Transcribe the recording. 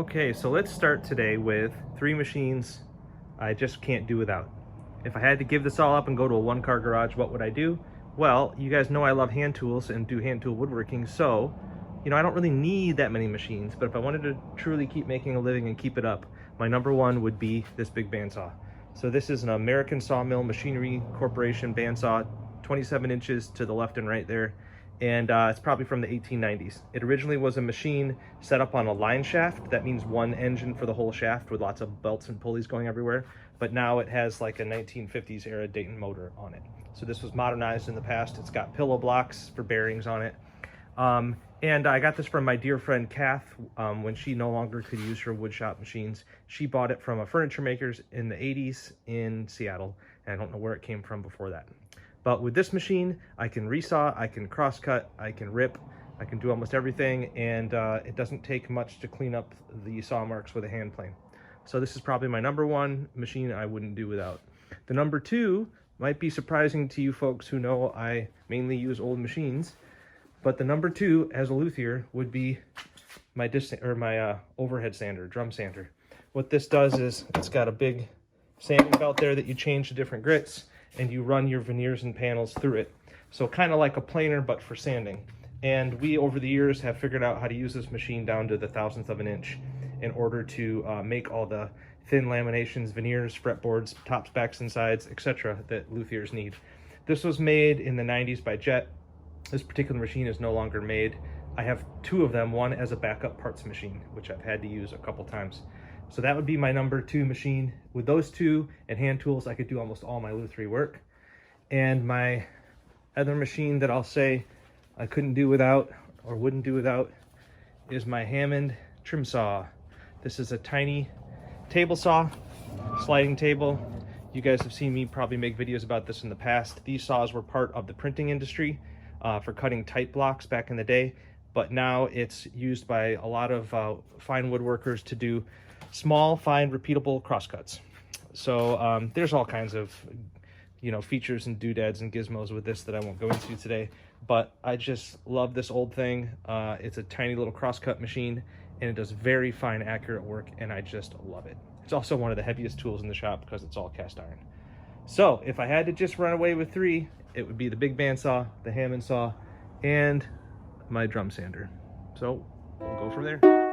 Okay, so let's start today with three machines I just can't do without. If I had to give this all up and go to a one-car garage, what would I do? Well, you guys know I love hand tools and do hand tool woodworking, so I don't really need that many machines, but if I wanted to truly keep making a living and keep it up, my number one would be this big bandsaw. So this is an American Sawmill Machinery Corporation bandsaw, 27 inches to the left and right there, and it's probably from the 1890s. It originally was a machine set up on a line shaft. That means one engine for the whole shaft with lots of belts and pulleys going everywhere, but now it has like a 1950s era Dayton motor on it. So this was modernized in the past. It's got pillow blocks for bearings on it. And I got this from my dear friend Kath when she no longer could use her woodshop machines. She bought it from a furniture maker's in the 80s in Seattle, and I don't know where it came from before that. But with this machine, I can resaw, I can cross cut, I can rip, I can do almost everything, and it doesn't take much to clean up the saw marks with a hand plane. So this is probably my number one machine I wouldn't do without. The number two might be surprising to you folks who know I mainly use old machines, but the number two as a luthier would be my overhead sander, drum sander. What this does is it's got a big sanding belt there that you change to different grits, and you run your veneers and panels through it. So kind of like a planer, but for sanding. And we, over the years, have figured out how to use this machine down to the thousandth of an inch in order to make all the thin laminations, veneers, fretboards, tops, backs, and sides, etc. that luthiers need. This was made in the 90s by Jet. This particular machine is no longer made. I have two of them, one as a backup parts machine, which I've had to use a couple times. So that would be my number two machine. With those two and hand tools, I could do almost all my lutherie work. And my other machine that I'll say I couldn't do without or wouldn't do without is my Hammond trim saw. This is a tiny table saw, sliding table. You guys have seen me probably make videos about this in the past. These saws were part of the printing industry for cutting type blocks back in the day, but now it's used by a lot of fine woodworkers to do small, fine, repeatable crosscuts. So there's all kinds of features and doodads and gizmos with this that I won't go into today, but I just love this old thing. It's a tiny little crosscut machine, and it does very fine, accurate work, and I just love it. It's also one of the heaviest tools in the shop because it's all cast iron. So if I had to just run away with three, it would be the big bandsaw, the Hammond saw, and my drum sander. So we'll go from there.